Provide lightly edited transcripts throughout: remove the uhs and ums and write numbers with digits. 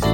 Hello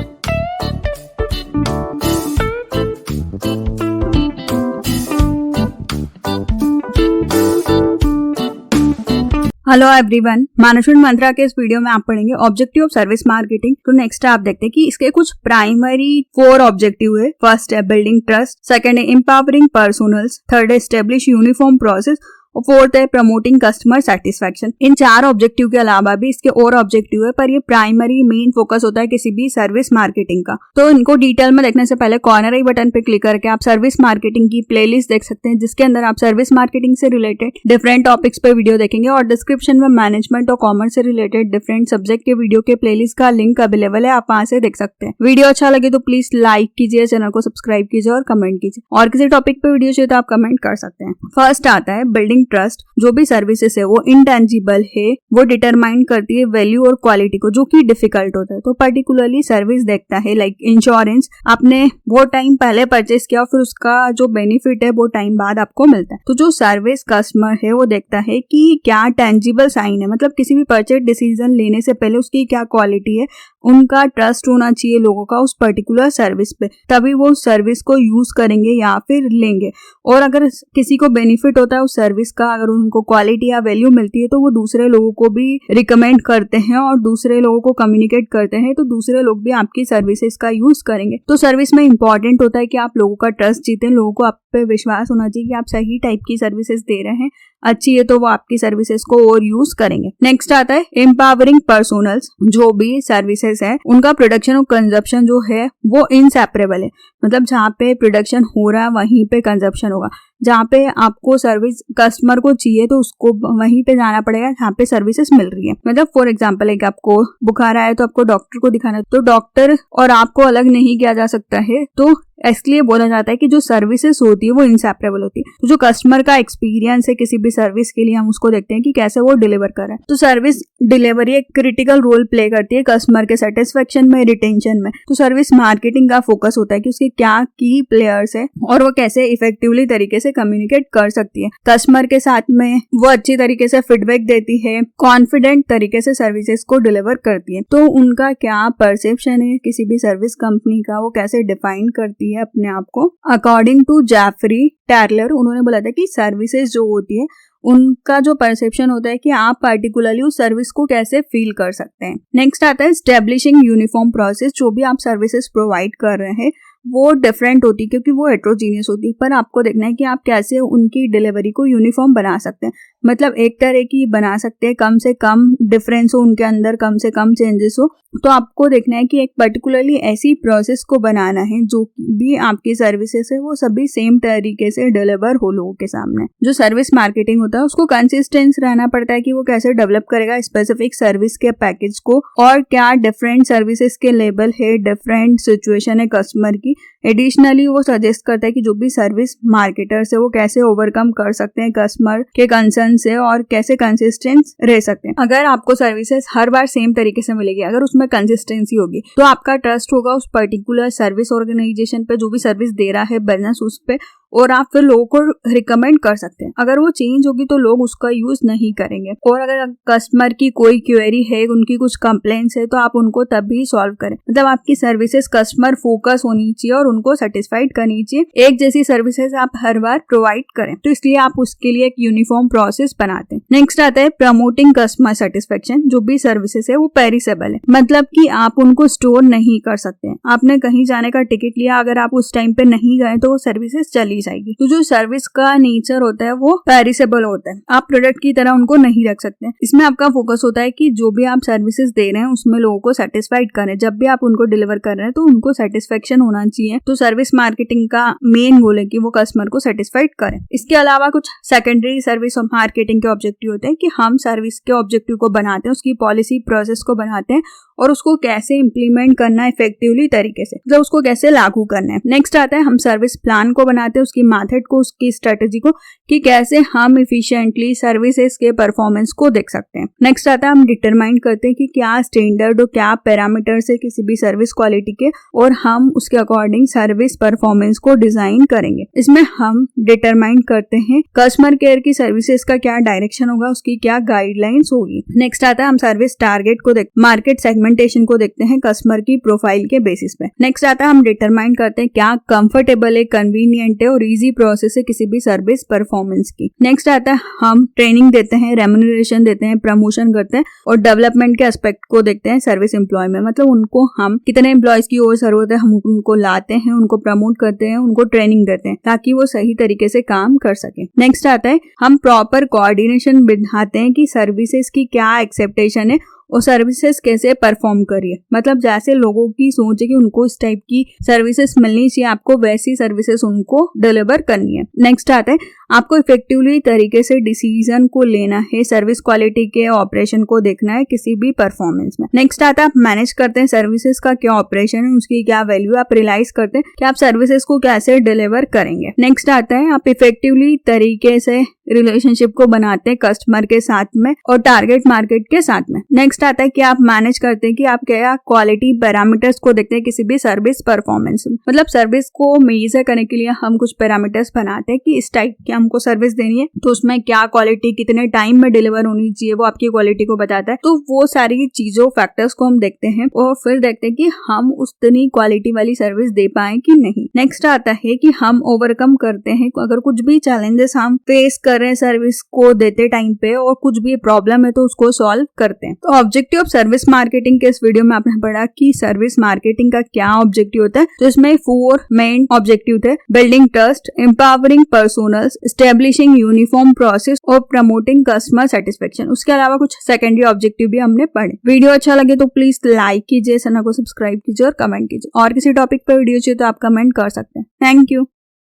everyone, management मंत्रा के इस video में आप पढ़ेंगे ऑब्जेक्टिव ऑफ सर्विस मार्केटिंग। तो नेक्स्ट आप देखते हैं कि इसके कुछ प्राइमरी 4 ऑब्जेक्टिव है। फर्स्ट है बिल्डिंग ट्रस्ट, सेकंड है एम्पावरिंग पर्सनल्स, थर्ड है एस्टेब्लिश यूनिफॉर्म प्रोसेस और फोर्थ है प्रमोटिंग कस्टमर सेटिस्फेक्शन। इन 4 ऑब्जेक्टिव के अलावा भी इसके और ऑब्जेक्टिव है, पर ये प्राइमरी मेन फोकस होता है किसी भी सर्विस मार्केटिंग का। तो इनको डिटेल में देखने से पहले कॉर्नर आई बटन पे क्लिक करके आप सर्विस मार्केटिंग की प्लेलिस्ट देख सकते हैं, जिसके अंदर आप सर्विस मार्केटिंग से रिलेटेड डिफरेंट टॉपिक्स पे वीडियो देखेंगे और डिस्क्रिप्शन में मैनेजमेंट और कॉमर्स से रिलेटेड डिफरेंट सब्जेक्ट के वीडियो के प्लेलिस्ट का लिंक अवेलेबल है, आप वहां से देख सकते हैं। वीडियो अच्छा लगे तो प्लीज लाइक कीजिए, चैनल को सब्सक्राइब कीजिए और कमेंट कीजिए। और किसी टॉपिक पे वीडियो चाहिए तो आप कमेंट कर सकते हैं। फर्स्ट आता है बिल्डिंग ट्रस्ट। जो भी सर्विसेज है वो इंटेंजिबल है, वो डिटरमाइन करती है वैल्यू और क्वालिटी को, जो कि डिफिकल्ट होता है। तो पर्टिकुलरली सर्विस देखता है लाइक इंश्योरेंस, आपने वो टाइम पहले परचेस किया और फिर उसका जो बेनिफिट है वो टाइम बाद आपको मिलता है। तो जो सर्विस कस्टमर है वो देखता है कि क्या टेंजिबल साइन है, मतलब किसी भी परचेज डिसीजन लेने से पहले उसकी क्या क्वालिटी है, उनका ट्रस्ट होना चाहिए लोगों का उस पर्टिकुलर सर्विस पे, तभी वो उस सर्विस को यूज करेंगे या फिर लेंगे। और अगर किसी को बेनिफिट होता है उस सर्विस का, अगर उनको क्वालिटी या वैल्यू मिलती है तो वो दूसरे लोगों को भी रिकमेंड करते हैं और दूसरे लोगों को कम्युनिकेट करते हैं, तो दूसरे लोग भी आपकी सर्विसेज का यूज करेंगे। तो सर्विस में इंपॉर्टेंट होता है कि आप लोगों का ट्रस्ट जीतें, लोगों को आप पे विश्वास होना चाहिए कि आप सही टाइप की सर्विसेज दे रहे हैं, अच्छी है तो वो आपकी सर्विसेज को और यूज करेंगे। नेक्स्ट आता है एम्पावरिंग पर्सनल्स। जो भी सर्विसेज है उनका प्रोडक्शन और कंजप्शन जो है वो इनसेपरेबल है, मतलब जहाँ पे प्रोडक्शन हो रहा है वहीं पे कंजप्शन होगा। जहाँ पे आपको सर्विस कस्टमर को चाहिए तो उसको वहीं पे जाना पड़ेगा जहाँ पे सर्विसेज मिल रही है। मतलब फॉर एग्जांपल है कि आपको बुखार आया तो आपको डॉक्टर को दिखाना है, तो डॉक्टर और आपको अलग नहीं किया जा सकता है। तो इसलिए बोला जाता है कि जो सर्विसेज होती है वो इनसेपरेबल होती है। तो जो कस्टमर का एक्सपीरियंस है किसी भी सर्विस के लिए, हम उसको देखते हैं कि कैसे वो डिलीवर कर रहा है। तो सर्विस डिलीवरी एक क्रिटिकल रोल प्ले करती है कस्टमर के सेटिस्फेक्शन में, रिटेंशन में। तो सर्विस मार्केटिंग का फोकस होता है कि उसके क्या की प्लेयर्स है और वो कैसे इफेक्टिवली तरीके से कम्युनिकेट कर सकती है कस्टमर के साथ में, वो अच्छी तरीके से फीडबैक देती है, कॉन्फिडेंट तरीके से सर्विसेज को डिलीवर करती है। तो उनका क्या परसेप्शन है किसी भी सर्विस कंपनी का, वो कैसे डिफाइन करती है अपने आप को। अकॉर्डिंग टू जेफरी टैलर, उन्होंने बोला था कि सर्विसेज जो होती है उनका जो परसेप्शन होता है कि आप पर्टिकुलरली उस सर्विस को कैसे फील कर सकते हैं। नेक्स्ट आता है एस्टेब्लिशिंग यूनिफॉर्म प्रोसेस। जो भी आप सर्विसेज प्रोवाइड कर रहे हैं वो डिफरेंट होती है क्योंकि वो हेट्रोजीनियस होती है, पर आपको देखना है कि आप कैसे उनकी डिलीवरी को यूनिफॉर्म बना सकते हैं। मतलब एक तरह की बना सकते हैं, कम से कम डिफरेंस हो उनके अंदर, कम से कम चेंजेस हो। तो आपको देखना है कि एक पर्टिकुलरली ऐसी प्रोसेस को बनाना है जो भी आपकी सर्विसेज है वो सभी सेम तरीके से डिलीवर हो लोगों के सामने। जो सर्विस मार्केटिंग होता है उसको कंसिस्टेंस रहना पड़ता है कि वो कैसे डेवलप करेगा स्पेसिफिक सर्विस के पैकेज को, और क्या डिफरेंट सर्विसेज के लेवल है, डिफरेंट सिचुएशन है कस्टमर की। एडिशनली वो सजेस्ट करता है कि जो भी सर्विस मार्केटर्स है वो कैसे ओवरकम कर सकते हैं कस्टमर के कंसर्न से और कैसे कंसिस्टेंट रह सकते हैं। अगर आपको सर्विसेज हर बार सेम तरीके से मिलेगी, अगर उसमें कंसिस्टेंसी होगी, तो आपका ट्रस्ट होगा उस पर्टिकुलर सर्विस ऑर्गेनाइजेशन पे जो भी सर्विस दे रहा है बिजनेस उस पे, और आप फिर लोगों को रिकमेंड कर सकते हैं। अगर वो चेंज होगी तो लोग उसका यूज नहीं करेंगे। और अगर कस्टमर की कोई क्वेरी है, उनकी कुछ कंप्लेंट्स है, तो आप उनको तभी सॉल्व करें। मतलब आपकी सर्विसेज कस्टमर फोकस होनी चाहिए और उनको सेटिस्फाइड करनी चाहिए। एक जैसी सर्विसेज आप हर बार प्रोवाइड करें, तो इसलिए आप उसके लिए एक यूनिफॉर्म प्रोसेस बनाते हैं। नेक्स्ट आता है प्रमोटिंग कस्टमर सेटिस्फेक्शन। जो भी सर्विसेज है वो पेरिसेबल है, मतलब कि आप उनको स्टोर नहीं कर सकते। आपने कहीं जाने का टिकट लिया, अगर आप उस टाइम पे नहीं गए तो वो सर्विसेज चली जाएगी। तो जो सर्विस का नेचर होता है वो पेरिसेबल होता है, आप प्रोडक्ट की तरह उनको नहीं रख सकते। इसमें आपका फोकस होता है कि जो भी आप सर्विसेज दे रहे हैं उसमें लोगों को सेटिस्फाइड करें। जब भी आप उनको डिलीवर कर रहे हैं तो उनको सेटिस्फेक्शन होना चाहिए। तो सर्विस मार्केटिंग का मेन गोल है कि वो कस्टमर को सेटिस्फाइड करें। इसके अलावा कुछ सेकेंडरी सर्विस और मार्केटिंग के ऑब्जेक्टिव होते हैं कि हम सर्विस के ऑब्जेक्टिव को बनाते हैं, उसकी पॉलिसी प्रोसेस को बनाते हैं और उसको कैसे इम्प्लीमेंट करना है इफेक्टिवली तरीके से, मतलब उसको कैसे लागू करना है। नेक्स्ट आता है हम सर्विस प्लान को बनाते हैं, उसकी मेथड को, उसकी स्ट्रेटेजी को, कि कैसे हम इफिशिएंटली सर्विसेज के परफॉर्मेंस को देख सकते हैं। नेक्स्ट आता है हम डिटरमाइन करते हैं कि क्या स्टैंडर्ड और क्या पैरामीटर्स है किसी भी सर्विस क्वालिटी के, और हम उसके अकॉर्डिंग सर्विस परफॉर्मेंस को डिजाइन करेंगे। इसमें हम डिटरमाइन करते हैं कस्टमर केयर की सर्विसेज का क्या डायरेक्शन होगा, उसकी क्या गाइडलाइंस होगी। नेक्स्ट आता है हम सर्विस टारगेट को मार्केट सेगमेंट सेगमेंटेशन को देखते हैं कस्टमर की प्रोफाइल के बेसिस पे। नेक्स्ट आता है हम डिटरमाइन करते हैं क्या कंफर्टेबल है, कन्वीनियंट है और इजी प्रोसेस है किसी भी सर्विस परफॉर्मेंस की। नेक्स्ट आता है हम ट्रेनिंग देते हैं, रेम्यूनरेशन देते हैं, प्रमोशन करते हैं और डेवलपमेंट के एस्पेक्ट को देखते हैं सर्विस एम्प्लॉय में। मतलब उनको हम कितने एम्प्लॉयज की और जरूरत है, हम उनको लाते हैं, उनको प्रमोट करते हैं, उनको ट्रेनिंग देते हैं ताकि वो सही तरीके से काम कर सके। नेक्स्ट आता है हम प्रॉपर कोऑर्डिनेशन बिठाते हैं कि सर्विसेज की क्या एक्सेप्टेशन है और सर्विसेज कैसे परफॉर्म करिए। मतलब जैसे लोगों की सोच है कि उनको इस टाइप की सर्विसेज मिलनी चाहिए, आपको वैसी सर्विसेज उनको डिलीवर करनी है। नेक्स्ट आता है आपको इफेक्टिवली तरीके से डिसीजन को लेना है, सर्विस क्वालिटी के ऑपरेशन को देखना है किसी भी परफॉर्मेंस में। नेक्स्ट आता है आप मैनेज करते हैं सर्विसेज का क्या ऑपरेशन है, उसकी क्या वैल्यू, आप रियलाइज करते हैं कि आप सर्विसेज को कैसे डिलीवर करेंगे। नेक्स्ट आता है आप इफेक्टिवली तरीके से रिलेशनशिप को बनाते हैं कस्टमर के साथ में और टारगेट मार्केट के साथ में। नेक्स्ट आता है कि आप मैनेज करते हैं कि आप क्या क्वालिटी पैरामीटर्स को देखते हैं किसी भी सर्विस परफॉर्मेंस में। मतलब सर्विस को मेजर करने के लिए हम कुछ पैरामीटर्स बनाते हैं कि इस टाइप की हमको सर्विस देनी है तो उसमें क्या क्वालिटी कितने टाइम में डिलीवर होनी चाहिए, वो आपकी क्वालिटी को बताता है। तो वो सारी चीजों फैक्टर्स को हम देखते हैं और फिर देखते हैं कि हम उतनी क्वालिटी वाली सर्विस दे पाए कि नहीं। नेक्स्ट आता है कि हम ओवरकम करते हैं अगर कुछ भी चैलेंजेस हम फेस कर रहे हैं सर्विस को देते टाइम पे और कुछ भी प्रॉब्लम है तो उसको सॉल्व करते हैं। तो ऑब्जेक्टिव ऑफ सर्विस मार्केटिंग के इस वीडियो में आपने पढ़ा कि सर्विस मार्केटिंग का क्या ऑब्जेक्टिव होता है। तो इसमें 4 मेन ऑब्जेक्टिव थे: building trust, empowering personnels, establishing uniform process और प्रमोटिंग कस्टमर सेटिस्फेक्शन। उसके अलावा कुछ सेकेंडरी ऑब्जेक्टिव भी हमने पढ़े। वीडियो अच्छा लगे तो प्लीज लाइक कीजिए, चैनल को सब्सक्राइब कीजिए और कमेंट कीजिए। और किसी टॉपिक पर वीडियो चाहिए तो आप कमेंट कर सकते हैं। Thank you.